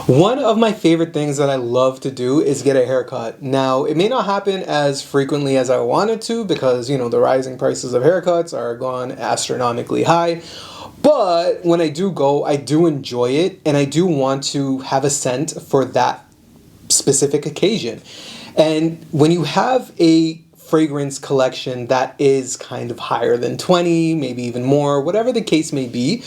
One of my favorite things that I love to do is get a haircut. Now, it may not happen as frequently as I wanted to because, the rising prices of haircuts are gone astronomically high. But when I do go, I do enjoy it and I do want to have a scent for that specific occasion. And when you have a fragrance collection that is kind of higher than 20, maybe even more, whatever the case may be,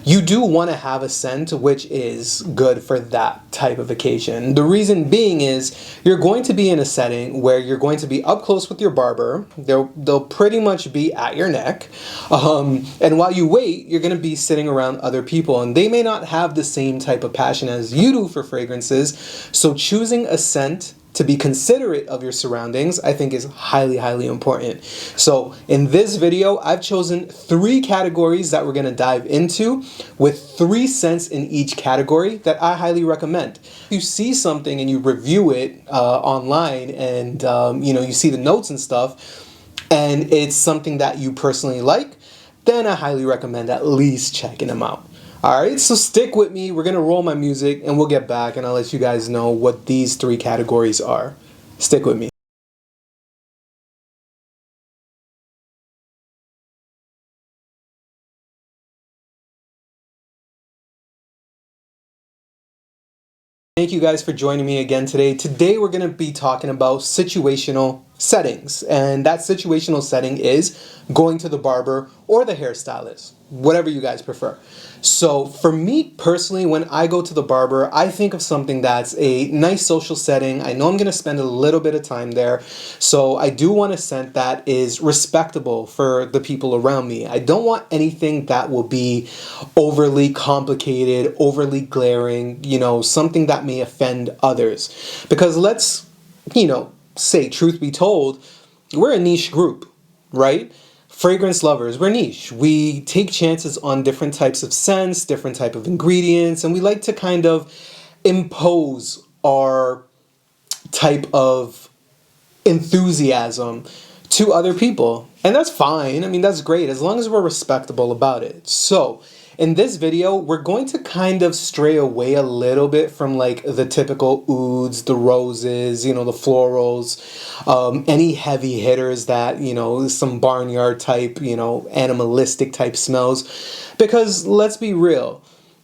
you do want to have a scent which is good for that type of occasion. The reason being is you're going to be in a setting where you're going to be up close with your barber. They'll pretty much be at your neck. And while you wait, you're going to be sitting around other people and they may not have the same type of passion as you do for fragrances. So choosing a scent to be considerate of your surroundings, I think is highly, highly important. So in this video, I've chosen 3 categories that we're gonna dive into with 3 scents in each category that I highly recommend. If you see something and you review it online and you see the notes and stuff, and it's something that you personally like, then I highly recommend at least checking them out. Alright, so stick with me, we're going to roll my music and we'll get back and I'll let you guys know what these 3 categories are. Stick with me. Thank you guys for joining me again today. Today we're going to be talking about situational settings, and that situational setting is going to the barber or the hairstylist, whatever you guys prefer. So for me personally, when I go to the barber, I think of something that's a nice social setting. I know I'm going to spend a little bit of time there, so I do want a scent that is respectable for the people around me. I don't want anything that will be overly complicated, overly glaring, something that may offend others. Because let's, say, truth be told, we're a niche group, right? Fragrance lovers, we're niche. We take chances on different types of scents, different type of ingredients, and we like to kind of impose our type of enthusiasm to other people. And that's fine. I mean, that's great as long as we're respectable about it. So in this video, we're going to kind of stray away a little bit from like the typical ouds, the roses, the florals, any heavy hitters that, some barnyard type, animalistic type smells. Because let's be real,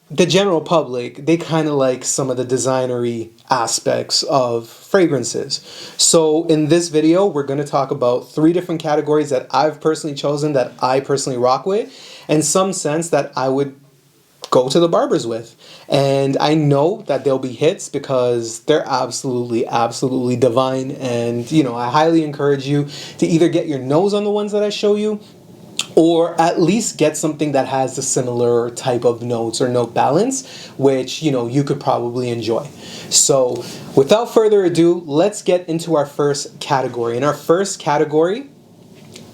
the general public, they kind of like some of the designery aspects of fragrances. So in this video, we're going to talk about 3 different categories that I've personally chosen, that I personally rock with, and some scents that I would go to the barbers with. And I know that they'll be hits because they're absolutely, absolutely divine. And, I highly encourage you to either get your nose on the ones that I show you, or at least get something that has a similar type of notes or note balance, which, you could probably enjoy. So without further ado, let's get into our first category. And our first category,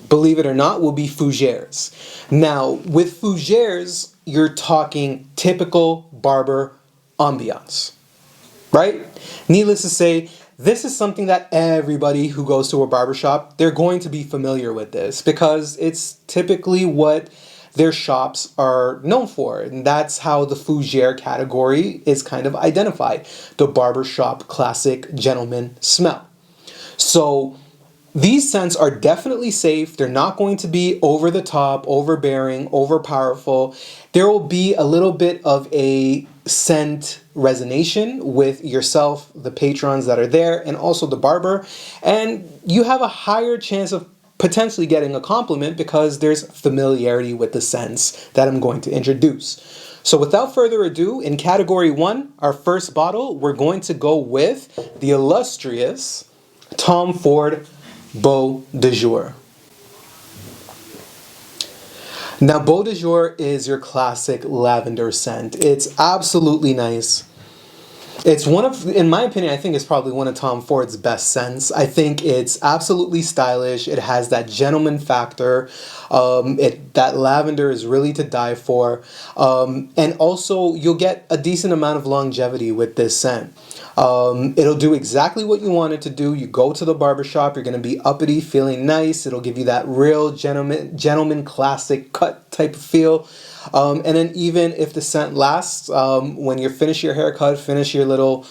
believe it or not, will be Fougères. Now, with Fougères, you're talking typical barber ambiance, right? Needless to say, this is something that everybody who goes to a barbershop, they're going to be familiar with this because it's typically what their shops are known for. And that's how the Fougère category is kind of identified, the barbershop classic gentleman smell. So these scents are definitely safe. They're not going to be over the top, overbearing, overpowerful. There will be a little bit of a scent resonation with yourself, the patrons that are there, and also the barber. And you have a higher chance of potentially getting a compliment because there's familiarity with the scents that I'm going to introduce. So without further ado, in category 1, our first bottle, we're going to go with the illustrious Tom Ford Beau de Jour. Now, Beau de Jour is your classic lavender scent. It's absolutely nice. It's one of, in my opinion, I think it's probably one of Tom Ford's best scents. I think it's absolutely stylish. It has that gentleman factor. That lavender is really to die for. And also, you'll get a decent amount of longevity with this scent. It'll do exactly what you want it to do. You go to the barbershop, you're going to be uppity, feeling nice. It'll give you that real gentleman classic cut type of feel. And then even if the scent lasts, when you finish your haircut, finish your little,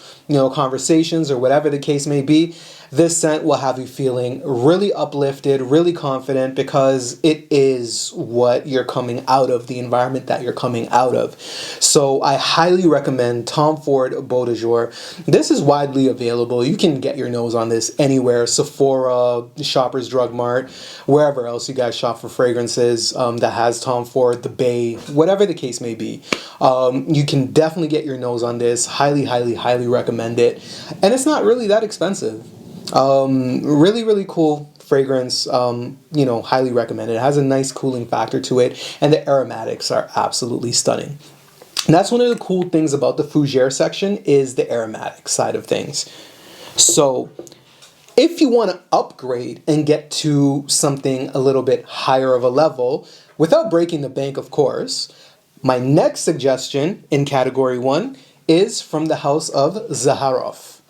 conversations or whatever the case may be, this scent will have you feeling really uplifted, really confident, because it is what you're coming out of, the environment that you're coming out of. So I highly recommend Tom Ford Beau de Jour. This is widely available. You can get your nose on this anywhere, Sephora, Shoppers Drug Mart, wherever else you guys shop for fragrances that has Tom Ford, the Bay, whatever the case may be. You can definitely get your nose on this. Highly, highly, highly recommend it. And it's not really that expensive. Really, really cool fragrance. Highly recommend it. It has a nice cooling factor to it, and the aromatics are absolutely stunning. And that's one of the cool things about the Fougère section, is the aromatic side of things. So if you want to upgrade and get to something a little bit higher of a level, without breaking the bank, of course, my next suggestion in category 1 is from the house of Zaharoff.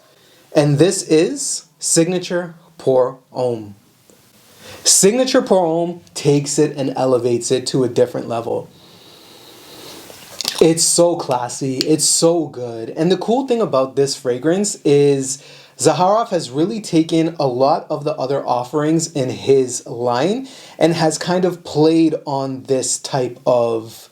And this is Signature Pour Homme. Signature Pour Homme takes it and elevates it to a different level. It's so classy, it's so good. And the cool thing about this fragrance is Zaharoff has really taken a lot of the other offerings in his line and has kind of played on this type of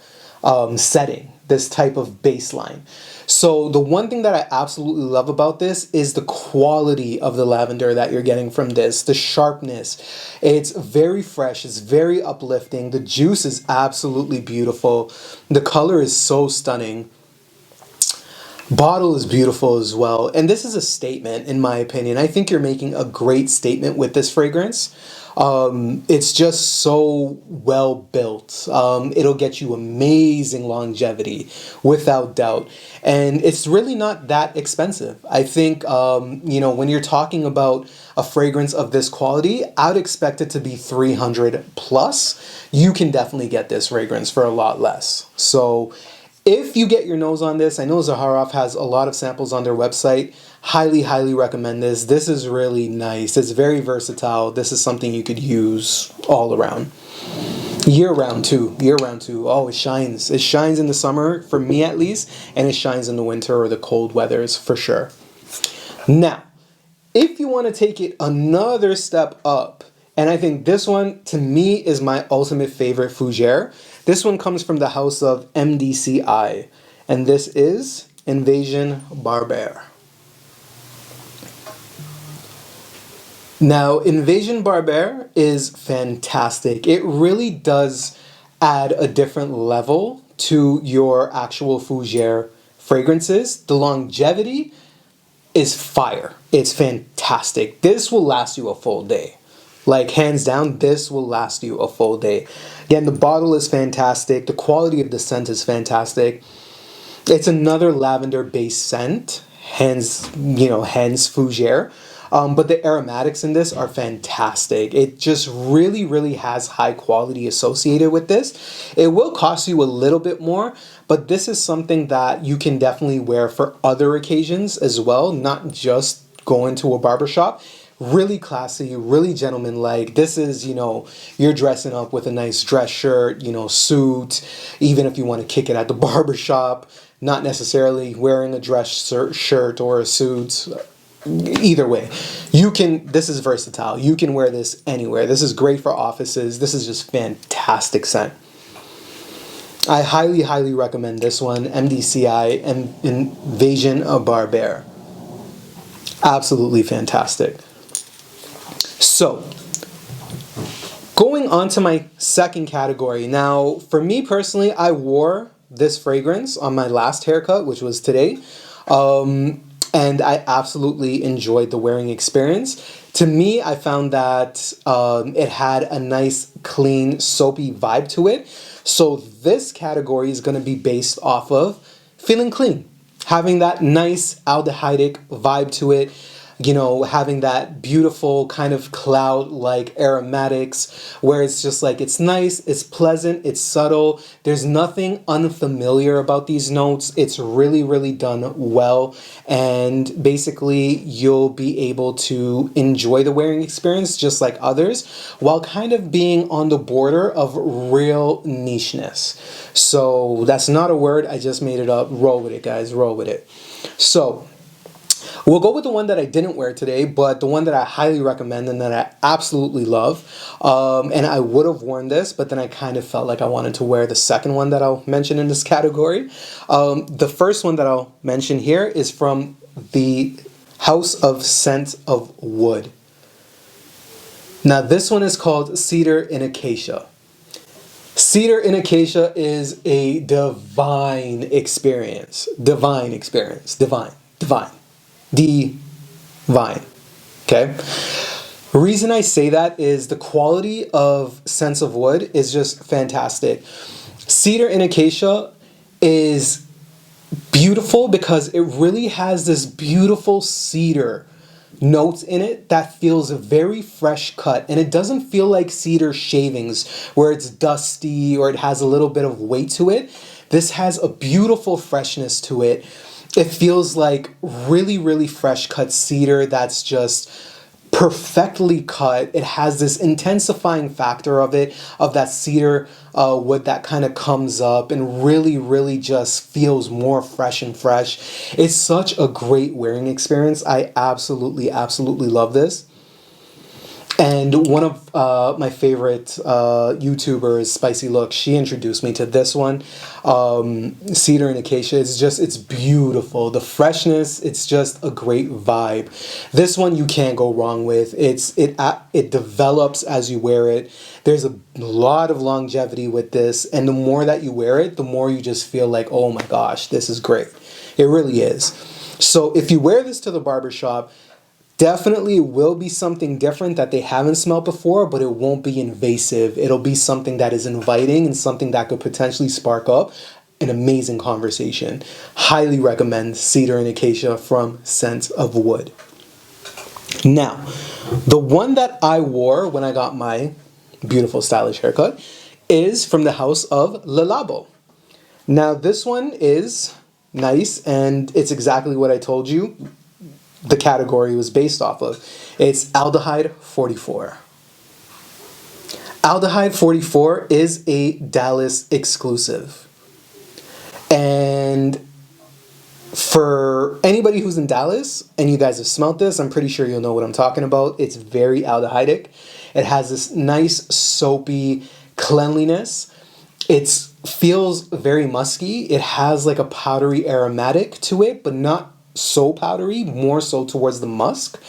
setting, this type of baseline. So the one thing that I absolutely love about this is the quality of the lavender that you're getting from this, the sharpness. It's very fresh, it's very uplifting. The juice is absolutely beautiful. The color is so stunning. Bottle is beautiful as well. And this is a statement, in my opinion. I think you're making a great statement with this fragrance. It's just so well built. It'll get you amazing longevity, without doubt. And it's really not that expensive. I think, when you're talking about a fragrance of this quality, I'd expect it to be 300 plus. You can definitely get this fragrance for a lot less. So if you get your nose on this, I know Zaharoff has a lot of samples on their website. Highly, highly recommend this. This is really nice. It's very versatile. This is something you could use all around. Year round too. Oh, it shines. It shines in the summer, for me at least, and it shines in the winter or the cold weathers for sure. Now, if you want to take it another step up, and I think this one, to me, is my ultimate favorite Fougère. This one comes from the house of MDCI, and this is Invasion Barber. Now, Invasion Barber is fantastic. It really does add a different level to your actual Fougère fragrances. The longevity is fire. It's fantastic. This will last you a full day. Like, hands down, this will last you a full day. Again, the bottle is fantastic. The quality of the scent is fantastic. It's another lavender-based scent, hence Fougère. But the aromatics in this are fantastic. It just really, really has high quality associated with this. It will cost you a little bit more, but this is something that you can definitely wear for other occasions as well, not just going to a barbershop. Really classy, really gentlemanlike. This is, you're dressing up with a nice dress shirt, suit, even if you want to kick it at the barbershop, not necessarily wearing a dress shirt or a suit. Either way, this is versatile. You can wear this anywhere. This is great for offices. This is just fantastic scent. I highly, highly recommend this one, MDCI and Invasion Barber. Absolutely fantastic. So, going on to my second category. Now, for me personally, I wore this fragrance on my last haircut, which was today. And I absolutely enjoyed the wearing experience. To me, I found that it had a nice, clean, soapy vibe to it. So this category is going to be based off of feeling clean, having that nice aldehydic vibe to it, you know, having that beautiful kind of cloud-like aromatics where it's just like, it's nice, it's pleasant, it's subtle. There's nothing unfamiliar about these notes. It's really, really done well. And basically, you'll be able to enjoy the wearing experience just like others while kind of being on the border of real nicheness. So that's not a word, I just made it up. Roll with it, guys, roll with it. So we'll go with the one that I didn't wear today, but the one that I highly recommend and that I absolutely love. And I would have worn this, but then I kind of felt like I wanted to wear the second one that I'll mention in this category. The first one that I'll mention here is from the House of Scent of Wood. Now this one is called Cedar in Acacia. Cedar in Acacia is a divine experience. Divine experience. Divine. Divine. Divine. Okay? Reason I say that is the quality of Scents of Wood is just fantastic. Cedar in Acacia is beautiful because it really has this beautiful cedar notes in it that feels very fresh cut, and it doesn't feel like cedar shavings where it's dusty or it has a little bit of weight to it. This has a beautiful freshness to it. It feels like really, really fresh cut cedar that's just perfectly cut. It has this intensifying factor of it, of that cedar wood that kind of comes up and really, really just feels more fresh and fresh. It's such a great wearing experience. I absolutely, absolutely love this. And one of my favorite YouTubers, Spicy Look, she introduced me to this one. Cedar and Acacia. It's beautiful. The freshness, it's just a great vibe. This one you can't go wrong with. It develops as you wear it. There's a lot of longevity with this, and the more that you wear it, the more you just feel like, oh my gosh, this is great. It really is. So if you wear this to the barbershop, definitely will be something different that they haven't smelled before, but it won't be invasive. It'll be something that is inviting and something that could potentially spark up an amazing conversation. Highly recommend Cedar and Acacia from Scent of Wood. Now, the one that I wore when I got my beautiful stylish haircut is from the House of Le Labo. Now, this one is nice, and it's exactly what I told you the category was based off of. It's Aldehyde 44. Aldehyde 44 is a Dallas exclusive. And for anybody who's in Dallas and you guys have smelt this, I'm pretty sure you'll know what I'm talking about. It's very aldehydic. It has this nice soapy cleanliness. It feels very musky. It has like a powdery aromatic to it, but not so powdery, more so towards the musk,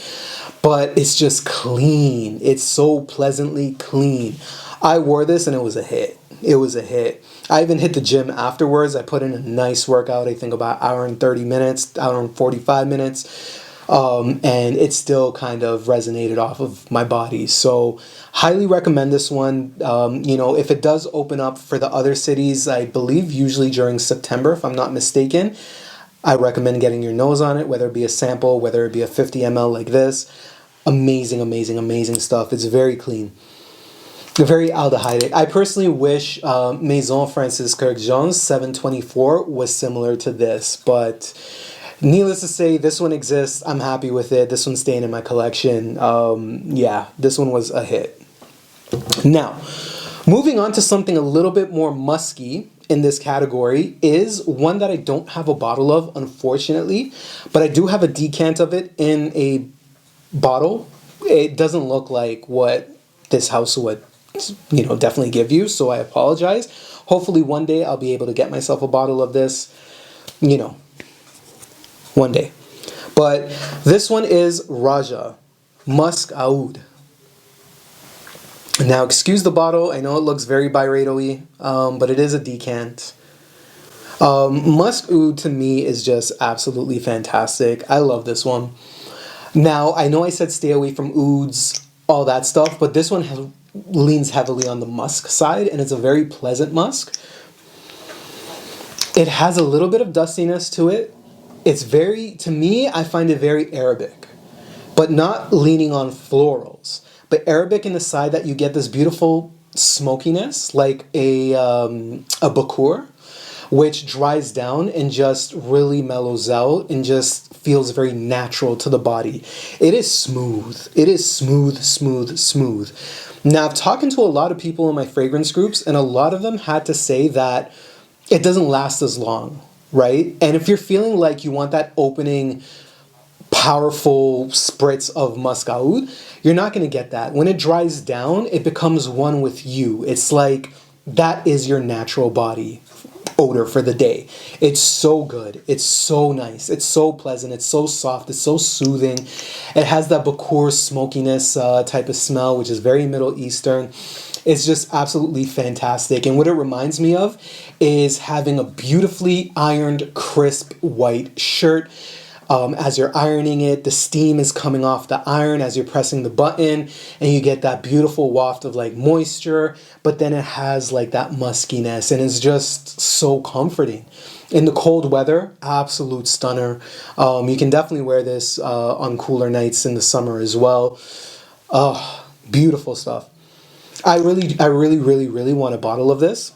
but it's just clean. It's so pleasantly clean. I wore this and it was a hit. It was a hit. I even hit the gym afterwards. I put in a nice workout, I think about hour and 30 minutes, hour and 45 minutes, and it still kind of resonated off of my body. So highly recommend this one. You know, if it does open up for the other cities, I believe usually during September, if I'm not mistaken, I recommend getting your nose on it, whether it be a sample, whether it be a 50 ml like this. Amazing, amazing, amazing stuff. It's very clean. Very aldehydic. I personally wish Maison Francis Kirk Jones 724 was similar to this, but needless to say, this one exists. I'm happy with it. This one's staying in my collection. Yeah, this one was a hit. Now, moving on to something a little bit more musky in this category is one that I don't have a bottle of, unfortunately, but I do have a decant of it in a bottle. It doesn't look like what this house would, you know, definitely give you, so I apologize. Hopefully one day I'll be able to get myself a bottle of this, you know, one day. But this one is Raja Musk Oud. Now, excuse the bottle. I know it looks very Byredo-y, but it is a decant. Musk Oud to me is just absolutely fantastic. I love this one. Now, I know I said stay away from ouds, all that stuff, but this one leans heavily on the musk side, and it's a very pleasant musk. It has a little bit of dustiness to it. It's very, to me, I find it very Arabic. but not leaning on florals, but Arabic in the side that you get this beautiful smokiness, like a bakur, which dries down and just really mellows out and just feels very natural to the body. It is smooth. It is smooth, smooth, smooth. Now, I've talked to a lot of people in my fragrance groups, and a lot of them had to say that it doesn't last as long, right? And if you're feeling like you want that opening, powerful spritz of musk oud, you're not going to get that. When it dries down, it becomes one with you. It's like that is your natural body odor for the day. It's so good. It's so nice. It's so pleasant. It's so soft. It's so soothing. It has that bakur smokiness type of smell, which is very Middle Eastern. It's just absolutely fantastic. And what it reminds me of is having a beautifully ironed, crisp white shirt. As you're ironing it, the steam is coming off the iron as you're pressing the button, and you get that beautiful waft of like moisture, but then it has like that muskiness, and it's just so comforting. In the cold weather, absolute stunner. You can definitely wear this on cooler nights in the summer as well. Beautiful stuff. I really want a bottle of this,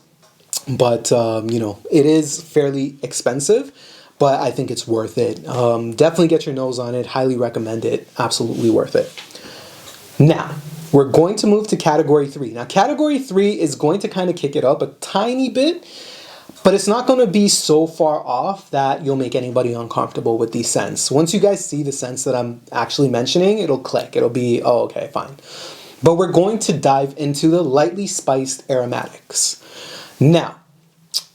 but you know, it is fairly expensive. But I think it's worth it. Definitely get your nose on it. Highly recommend it. Absolutely worth it. Now, we're going to move to category 3. Now, category 3 is going to kind of kick it up a tiny bit, but it's not going to be so far off that you'll make anybody uncomfortable with these scents. Once you guys see the scents that I'm actually mentioning, it'll click. It'll be, oh, okay, fine. But we're going to dive into the lightly spiced aromatics. Now,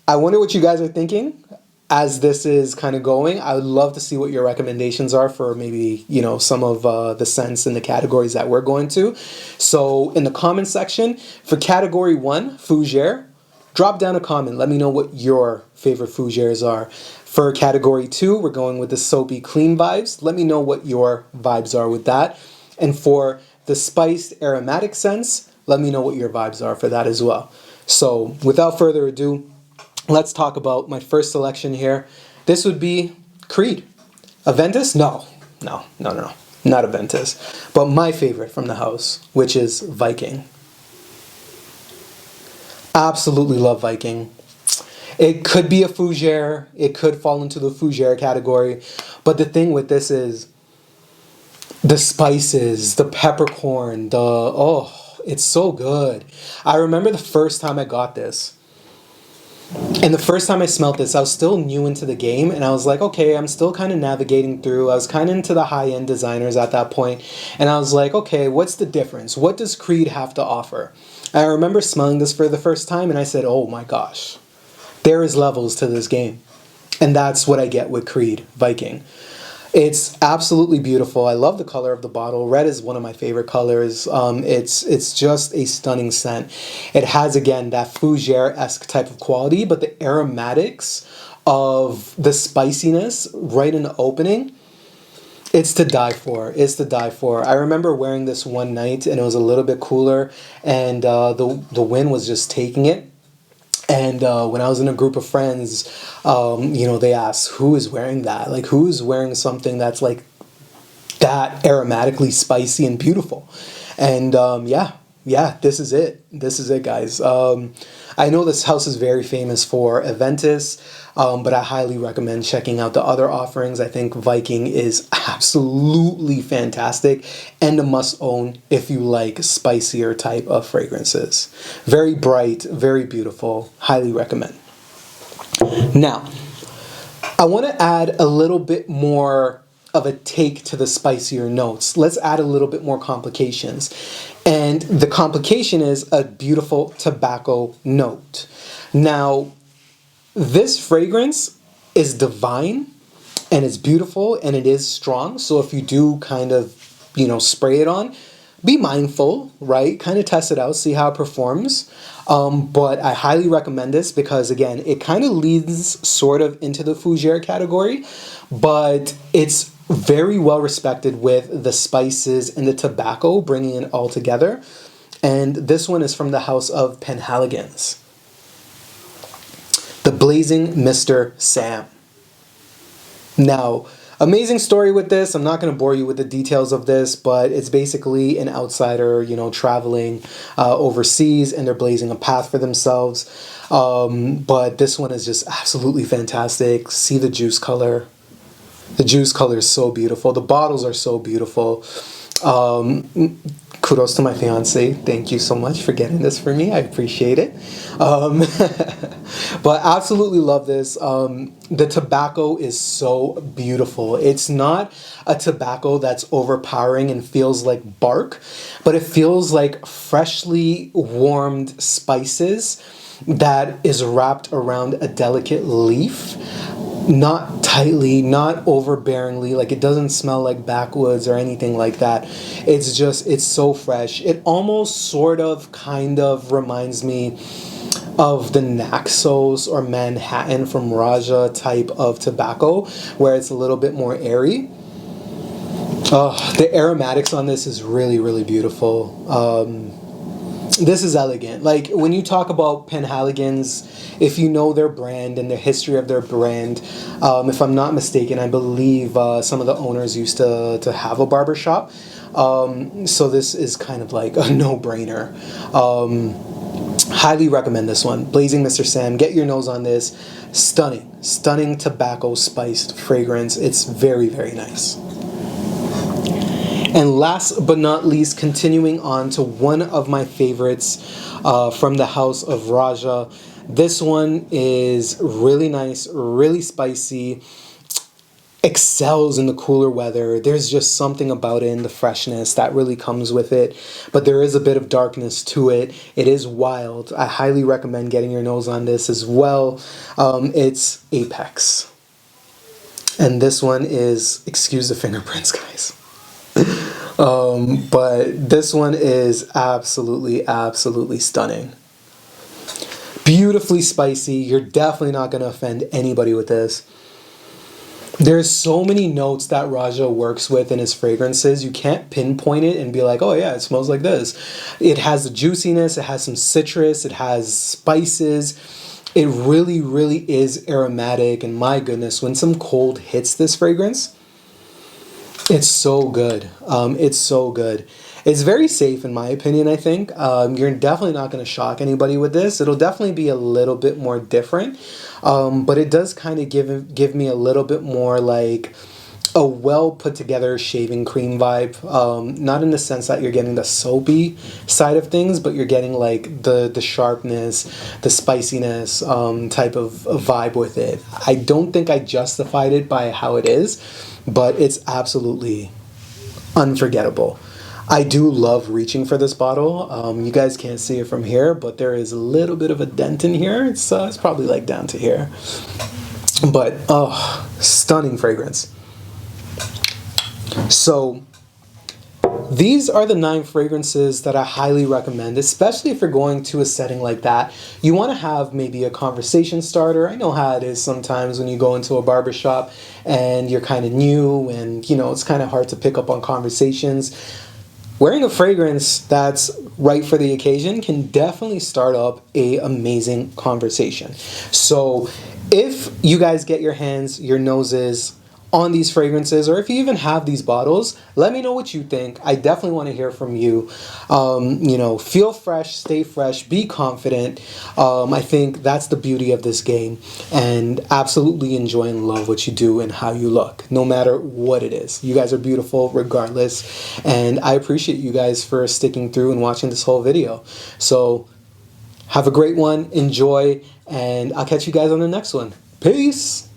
I wonder what you guys are thinking. As this is kind of going, I would love to see what your recommendations are for maybe, you know, some of the scents and the categories that we're going to. So in the comment section, for category 1, Fougère, drop down a comment. Let me know what your favorite Fougères are. For category 2, we're going with the soapy clean vibes. Let me know what your vibes are with that. And for the spiced aromatic scents, let me know what your vibes are for that as well. So without further ado, let's talk about my first selection here. This would be Creed. Aventus? No, not Aventus. But my favorite from the house, which is Viking. Absolutely love Viking. It could be a Fougère. It could fall into the Fougère category. But the thing with this is the spices, the peppercorn, it's so good. I remember the first time I got this. And the first time I smelled this, I was still new into the game, and I was like, okay, I'm still kind of navigating through. I was kind of into the high-end designers at that point, and I was like, okay, what's the difference? What does Creed have to offer? And I remember smelling this for the first time, and I said, oh my gosh, there is levels to this game. And that's what I get with Creed Viking. It's absolutely beautiful. I love the color of the bottle. Red is one of my favorite colors. It's just a stunning scent. It has, again, that Fougère-esque type of quality, but the aromatics of the spiciness right in the opening, it's to die for. It's to die for. I remember wearing this one night, and it was a little bit cooler, and the wind was just taking it. And when I was in a group of friends, you know, they asked, who is wearing that? Like, who is wearing something that's like that aromatically spicy and beautiful? And yeah, this is it. This is it, guys. I know this house is very famous for Aventus, but I highly recommend checking out the other offerings. I think Viking is absolutely fantastic and a must-own if you like spicier type of fragrances. Very bright, very beautiful. Highly recommend. Now, I want to add a little bit more of a take to the spicier notes. Let's add a little bit more complications. And the complication is a beautiful tobacco note. Now, this fragrance is divine and it's beautiful and it is strong. So if you do kind of, you know, spray it on, be mindful, right? Kind of test it out, see how it performs. But I highly recommend this because, again, it kind of leads sort of into the Fougère category, but it's very well respected with the spices and the tobacco, bringing it all together. And this one is from the house of Penhaligon's. The Blazing Mr. Sam. Now, Amazing story with this. I'm not going to bore you with the details of this, but it's basically an outsider, you know, traveling overseas, and they're blazing a path for themselves. But this one is just absolutely fantastic. See the juice color. The juice color is so beautiful. The bottles are so beautiful. Kudos to my fiance. Thank you so much for getting this for me. I appreciate it. But absolutely love this. The tobacco is so beautiful. It's not a tobacco that's overpowering and feels like bark, but it feels like freshly warmed spices that is wrapped around a delicate leaf. Not tightly, not overbearingly, like it doesn't smell like backwoods or anything like that. It's just, it's so fresh. It almost sort of kind of reminds me of the Naxos or Manhattan from Raja type of tobacco, where it's a little bit more airy. The aromatics on this is really, really beautiful. This is elegant. Like when you talk about Penhaligons, if you know their brand and the history of their brand, if I'm not mistaken, I believe some of the owners used to have a barbershop. So this is kind of like a no-brainer. Highly recommend this one. Blazing Mr. Sam. Get your nose on this. Stunning. Stunning tobacco spiced fragrance. It's very, very nice. And last but not least, continuing on to one of my favorites from the house of Raja. This one is really nice, really spicy, excels in the cooler weather. There's just something about it in the freshness that really comes with it. But there is a bit of darkness to it. It is wild. I highly recommend getting your nose on this as well. It's Apex. And this one is, excuse the fingerprints, guys. But this one is absolutely, absolutely stunning. Beautifully spicy. You're definitely not going to offend anybody with this. There's so many notes that Raja works with in his fragrances. You can't pinpoint it and be like, oh yeah, it smells like this. It has the juiciness, it has some citrus, it has spices. It really, really is aromatic. And my goodness, when some cold hits this fragrance, it's so good. It's so good. It's very safe in my opinion, I think. You're definitely not going to shock anybody with this. It'll definitely be a little bit more different. But it does kind of give me a little bit more like a well put together shaving cream vibe. Not in the sense that you're getting the soapy side of things, but you're getting like the sharpness, the spiciness type of vibe with it. I don't think I justified it by how it is, but it's absolutely unforgettable. I do love reaching for this bottle. You guys can't see it from here, but there is a little bit of a dent in here. It's probably like down to here. But, oh, stunning fragrance. So, these are the 9 fragrances that I highly recommend, especially if you're going to a setting like that. You want to have maybe a conversation starter. I know how it is sometimes when you go into a barbershop and you're kind of new and, you know, it's kind of hard to pick up on conversations. Wearing a fragrance that's right for the occasion can definitely start up an amazing conversation. So if you guys get your hands, your noses on these fragrances, or if you even have these bottles, let me know what you think. I definitely want to hear from you. You know, feel fresh, stay fresh, be confident. I think that's the beauty of this game, and absolutely enjoy and love what you do and how you look, no matter what it is. You guys are beautiful regardless, and I appreciate you guys for sticking through and watching this whole video. So have a great one, enjoy, and I'll catch you guys on the next one. Peace!